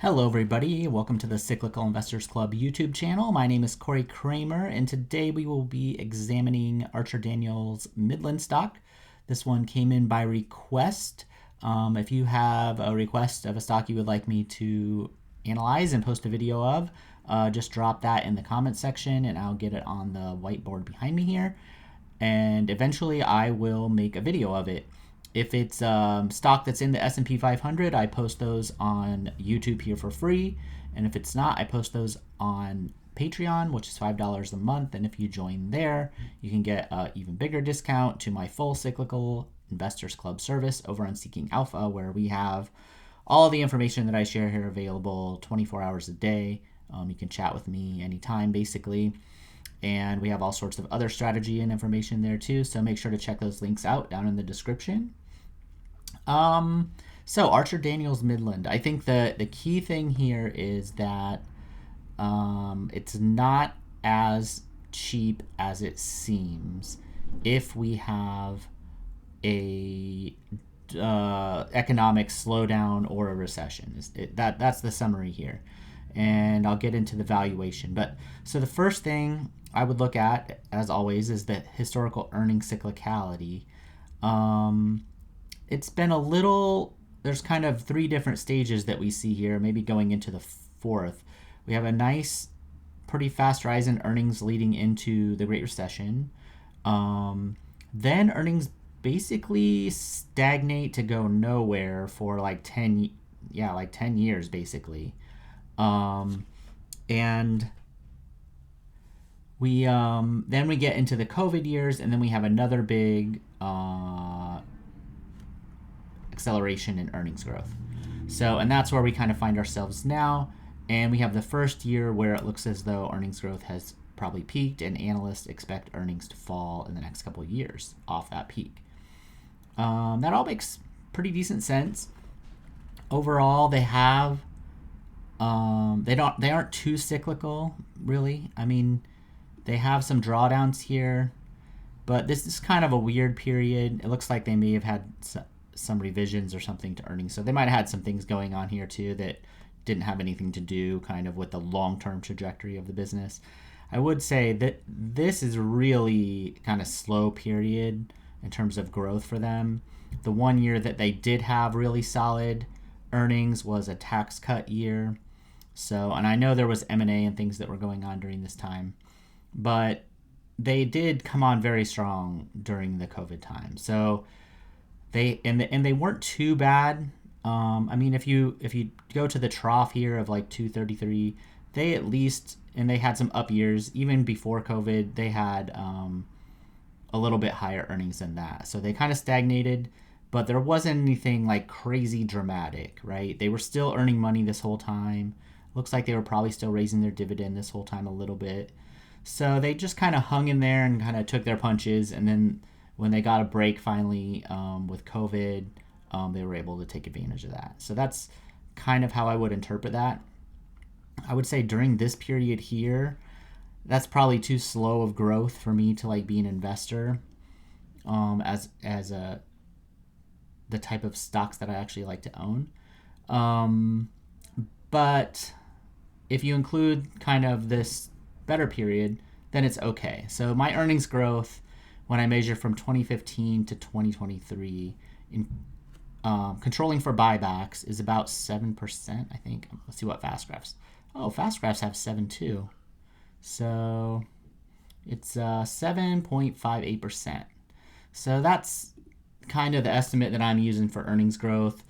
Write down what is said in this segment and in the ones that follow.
Hello everybody, welcome to the Cyclical Investors Club YouTube channel. My name is Corey Kramer and today we will be examining Archer Daniels Midland stock. This one came in by request. If you have a request of a stock you would like me to analyze and post a video of, just drop that in the comment section and I'll get it on the whiteboard behind me here. And eventually I will make a video of it. If it's stock that's in the S&P 500, I post those on YouTube here for free. And if it's not, I post those on Patreon, which is $5 a month. And if you join there, you can get an even bigger discount to my full Cyclical Investors Club service over on Seeking Alpha, where we have all the information that I share here available 24 hours a day. You can chat with me anytime, basically. And we have all sorts of other strategy and information there too. So make sure to check those links out down in the description. So Archer Daniels Midland, I think the key thing here is that it's not as cheap as it seems if we have a economic slowdown or a recession. That's the summary here. And I'll get into the valuation. But so the first thing I would look at, as always, is the historical earnings cyclicality. It's been a little, there's kind of three different stages that we see here, maybe going into the fourth. We have a nice, pretty fast rise in earnings leading into the Great Recession. Then earnings basically stagnate to go nowhere for like 10 years basically. And we then we get into the COVID years, and then we have another big acceleration in earnings growth. So, and that's where we kind of find ourselves now. And we have the first year where it looks as though earnings growth has probably peaked, and analysts expect earnings to fall in the next couple of years off that peak. That all makes pretty decent sense. Overall, they have they aren't too cyclical, really. I mean, they have some drawdowns here, but this is kind of a weird period. It looks like they may have had some revisions or something to earnings. So they might have had some things going on here too that didn't have anything to do kind of with the long-term trajectory of the business. I would say that this is really kind of slow period in terms of growth for them. The one year that they did have really solid earnings was a tax cut year. So, and I know there was M&A and things that were going on during this time, but they did come on very strong during the COVID time. So they weren't too bad. I mean, if you go to the trough here of like 233, they at least, and they had some up years even before COVID. They had a little bit higher earnings than that. So they kind of stagnated, but there wasn't anything like crazy dramatic, right? They were still earning money this whole time. Looks like they were probably still raising their dividend this whole time a little bit. So they just kind of hung in there and kind of took their punches. And then when they got a break finally with COVID, they were able to take advantage of that. So that's kind of how I would interpret that. I would say during this period here, that's probably too slow of growth for me to like be an investor as the type of stocks that I actually like to own. But if you include kind of this better period, then it's okay. So my earnings growth, when I measure from 2015 to 2023, in controlling for buybacks, is about 7%, I think. Let's see what fast graphs. Oh, fast graphs have 7 too. So it's 7.58%. So that's kind of the estimate that I'm using for earnings growth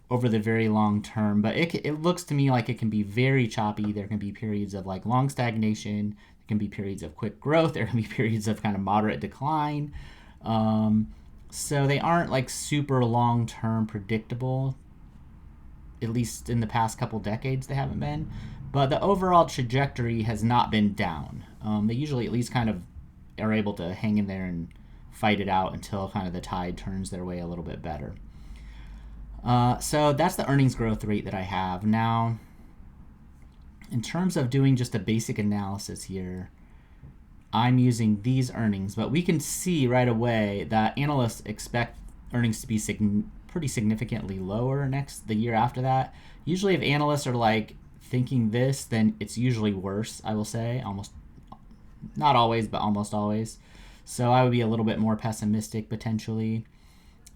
over the very long term. But it looks to me like it can be very choppy. There can be periods of like long stagnation. There can be periods of quick growth. There can be periods of kind of moderate decline. So they aren't like super long-term predictable. At least in the past couple decades, they haven't been. But the overall trajectory has not been down. They usually at least kind of are able to hang in there and fight it out until kind of the tide turns their way a little bit better. So that's the earnings growth rate that I have. Now, in terms of doing just a basic analysis here, I'm using these earnings, but we can see right away that analysts expect earnings to be pretty significantly lower the year after that. Usually if analysts are like thinking this, then it's usually worse, I will say. Almost, not always, but almost always. So I would be a little bit more pessimistic potentially.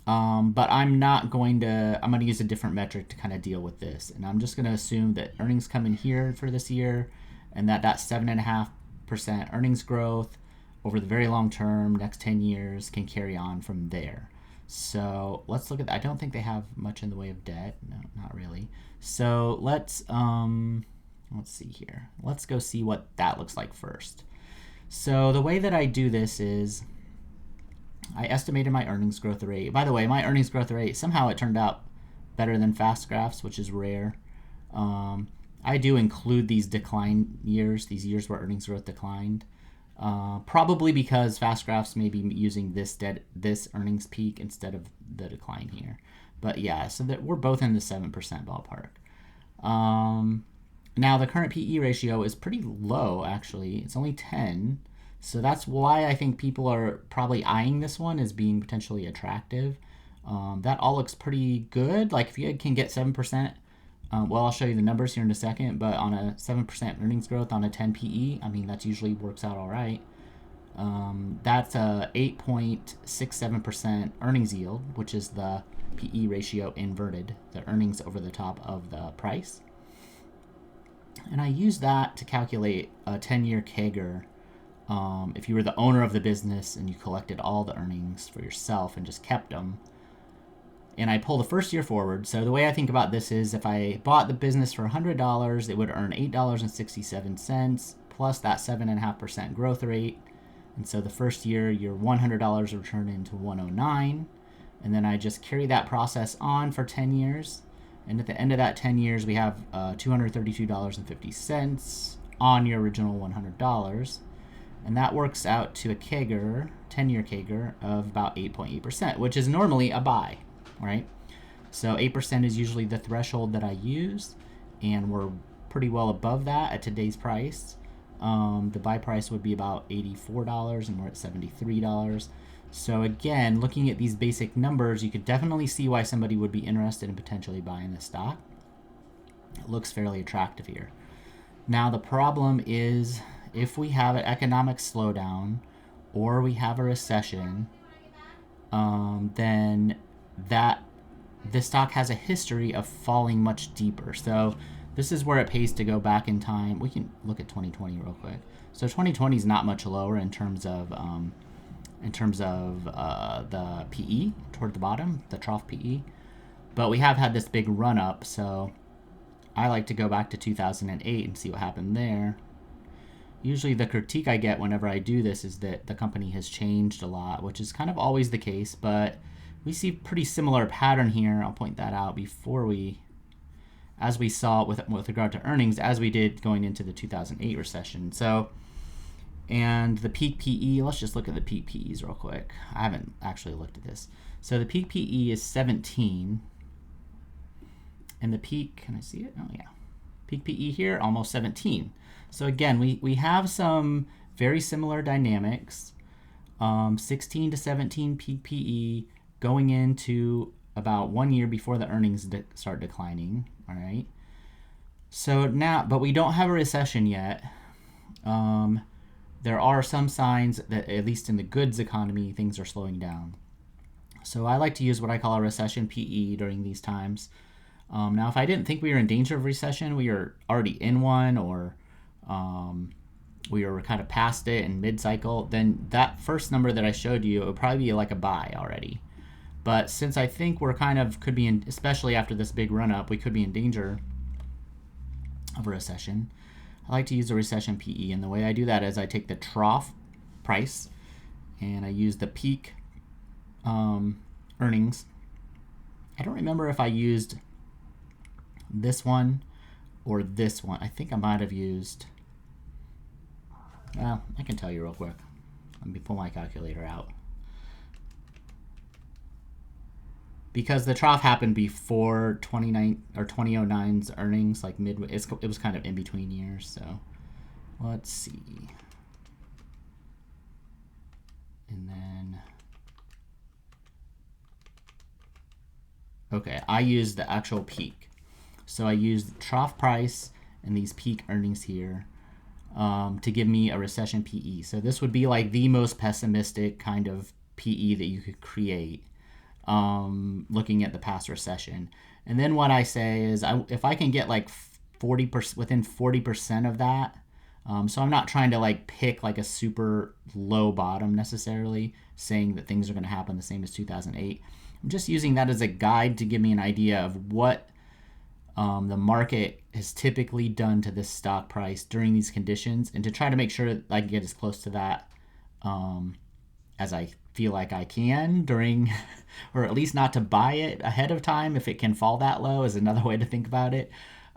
But I'm going to use a different metric to kind of deal with this. And I'm just going to assume that earnings come in here for this year, and that 7.5% earnings growth over the very long term, next 10 years, can carry on from there. So let's look at that. I don't think they have much in the way of debt. No, not really. So let's see here. Let's go see what that looks like first. So the way that I do this is I estimated my earnings growth rate. By the way, my earnings growth rate, somehow it turned out better than fast graphs, which is rare. I do include these decline years, these years where earnings growth declined. Probably because fast graphs may be using this earnings peak instead of the decline here. But yeah, so that we're both in the 7% ballpark. Now the current PE ratio is pretty low, actually. It's only 10. So that's why I think people are probably eyeing this one as being potentially attractive. That all looks pretty good. Like if you can get 7%, well, I'll show you the numbers here in a second, but on a 7% earnings growth on a 10 PE, I mean, that usually works out all right. That's a 8.67% earnings yield, which is the PE ratio inverted, the earnings over the top of the price. And I use that to calculate a 10-year CAGR. If you were the owner of the business and you collected all the earnings for yourself and just kept them, and I pull the first year forward. So the way I think about this is if I bought the business for $100, it would earn $8.67 plus that 7.5% growth rate. And so the first year, your $100 would turn into $109. And then I just carry that process on for 10 years. And at the end of that 10 years, we have $232.50 on your original $100. And that works out to a CAGR, 10-year CAGR, of about 8.8%, which is normally a buy, right? So 8% is usually the threshold that I use, and we're pretty well above that at today's price. The buy price would be about $84, and we're at $73. So again, looking at these basic numbers, you could definitely see why somebody would be interested in potentially buying the stock. It looks fairly attractive here. Now the problem is, if we have an economic slowdown or we have a recession, then this stock has a history of falling much deeper. So this is where it pays to go back in time. We can look at 2020 real quick. So 2020 is not much lower in terms of the PE toward the bottom, the trough PE, but we have had this big run up. So I like to go back to 2008 and see what happened there. Usually the critique I get whenever I do this is that the company has changed a lot, which is kind of always the case, but we see pretty similar pattern here. I'll point that out as we saw with regard to earnings, as we did going into the 2008 recession. So, and the peak PE, let's just look at the peak PEs real quick. I haven't actually looked at this. So the peak PE is 17, and the peak, can I see it? Oh yeah. Peak PE here, almost 17. So again, we have some very similar dynamics. 16 to 17 peak PE going into about 1 year before the earnings start declining. All right. So now, but we don't have a recession yet. There are some signs that, at least in the goods economy, things are slowing down. So I like to use what I call a recession PE during these times. Now, if I didn't think we were in danger of recession, we are already in one, or we were kind of past it in mid-cycle, then that first number that I showed you, it would probably be like a buy already. But since I think we're could be in, especially after this big run-up, we could be in danger of a recession, I like to use a recession PE. And the way I do that is I take the trough price and I use the peak earnings. I don't remember if I used this one or this one. I think I might have used, well, I can tell you real quick. Let me pull my calculator out. Because the trough happened before 2009's earnings, like midway, it was kind of in between years. So let's see. And then Okay, I used the actual peak. So I used trough price and these peak earnings here to give me a recession PE. So this would be like the most pessimistic kind of PE that you could create, looking at the past recession. And then what I say is, if I can get like 40% within 40% of that. So I'm not trying to like pick like a super low bottom necessarily, saying that things are going to happen the same as 2008. I'm just using that as a guide to give me an idea of what the market has typically done to this stock price during these conditions, and to try to make sure that I can get as close to that as I feel like I can during, or at least not to buy it ahead of time if it can fall that low, is another way to think about it.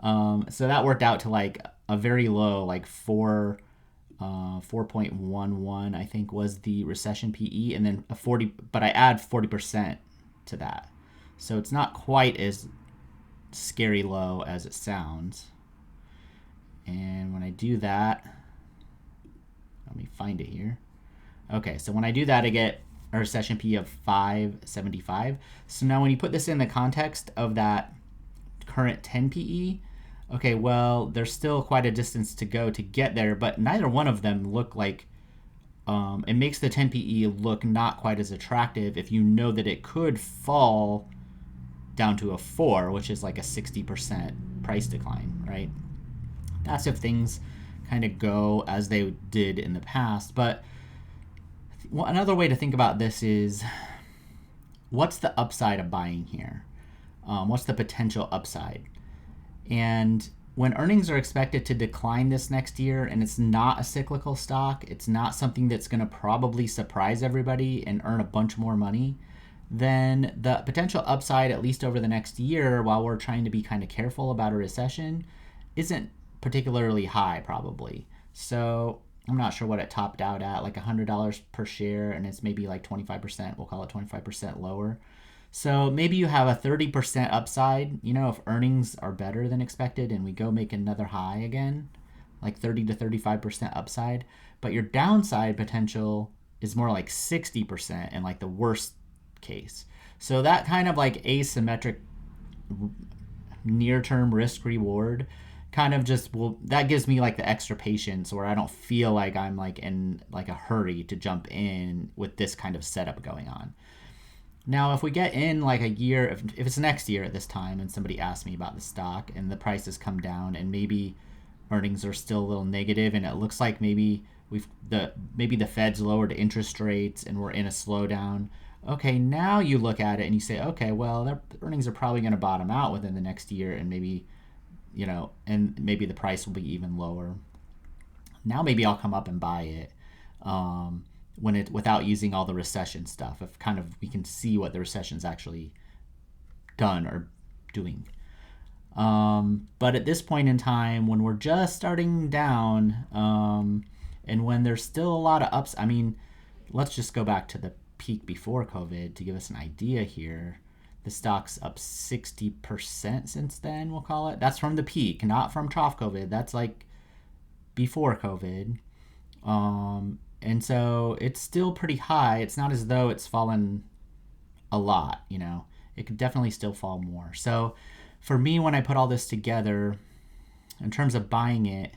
So that worked out to like a very low, like 4.11, I think was the recession PE, and then a 40, but I add 40% to that. So it's not quite as scary low as it sounds. And when I do that, let me find it here. Okay, so when I do that, I get a recession PE of 575. So now when you put this in the context of that current 10 PE, okay, well, there's still quite a distance to go to get there, but neither one of them look like, it makes the 10 PE look not quite as attractive if you know that it could fall down to a 4, which is like a 60% price decline, right? That's if things kind of go as they did in the past. But another way to think about this is, what's the upside of buying here? What's the potential upside? And when earnings are expected to decline this next year, and it's not a cyclical stock, it's not something that's going to probably surprise everybody and earn a bunch more money, then the potential upside, at least over the next year, while we're trying to be kind of careful about a recession, isn't particularly high, probably. So I'm not sure what it topped out at, like $100 per share, and it's maybe like 25%, we'll call it 25% lower. So maybe you have a 30% upside, if earnings are better than expected and we go make another high again, like 30 to 35% upside. But your downside potential is more like 60% in like the worst case. So that kind of like asymmetric near-term risk reward kind of just that gives me like the extra patience, where I don't feel like I'm like in like a hurry to jump in with this kind of setup going on. Now, if we get in like a year, if it's next year at this time and somebody asks me about the stock and the prices come down and maybe earnings are still a little negative and it looks like maybe the Fed's lowered interest rates and we're in a slowdown. Okay, now you look at it and you say, okay, well, their earnings are probably going to bottom out within the next year, and maybe, and maybe the price will be even lower. Now maybe I'll come up and buy it. Without using all the recession stuff, if kind of we can see what the recession's actually done or doing. But at this point in time, when we're just starting down, and when there's still a lot of ups, let's just go back to the peak before COVID to give us an idea here. The stock's up 60% since then, we'll call it. That's from the peak, not from trough COVID. That's like before COVID. And so it's still pretty high. It's not as though it's fallen a lot, It could definitely still fall more. So for me, when I put all this together, in terms of buying it,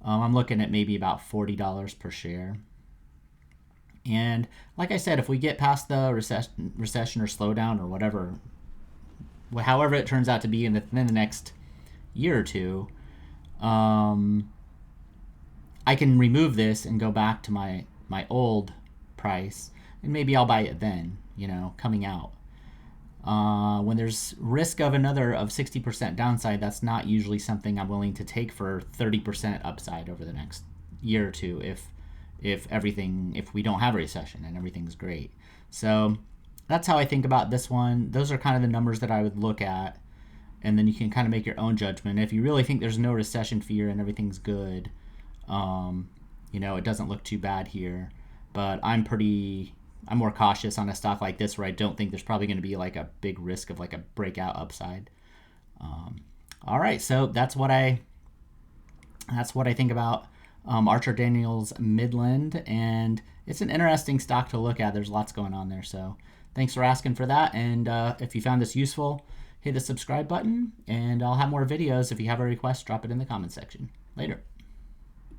I'm looking at maybe about $40 per share. And like I said, if we get past the recession or slowdown or whatever, however it turns out to be in the next year or two, I can remove this and go back to my old price, and maybe I'll buy it then, coming out. When there's risk of 60% downside, that's not usually something I'm willing to take for 30% upside over the next year or two if we don't have a recession and everything's great. So that's how I think about this one. Those are kind of the numbers that I would look at, and then you can kind of make your own judgment. If you really think there's no recession fear and everything's good, it doesn't look too bad here, but I'm more cautious on a stock like this, where I don't think there's probably going to be like a big risk of like a breakout upside. All right, so that's what I think about Archer Daniels Midland, and it's an interesting stock to look at. There's lots going on there, so Thanks for asking for that. And if you found this useful, hit the subscribe button, and I'll have more videos. If you have a request, drop it in the comment section. Later.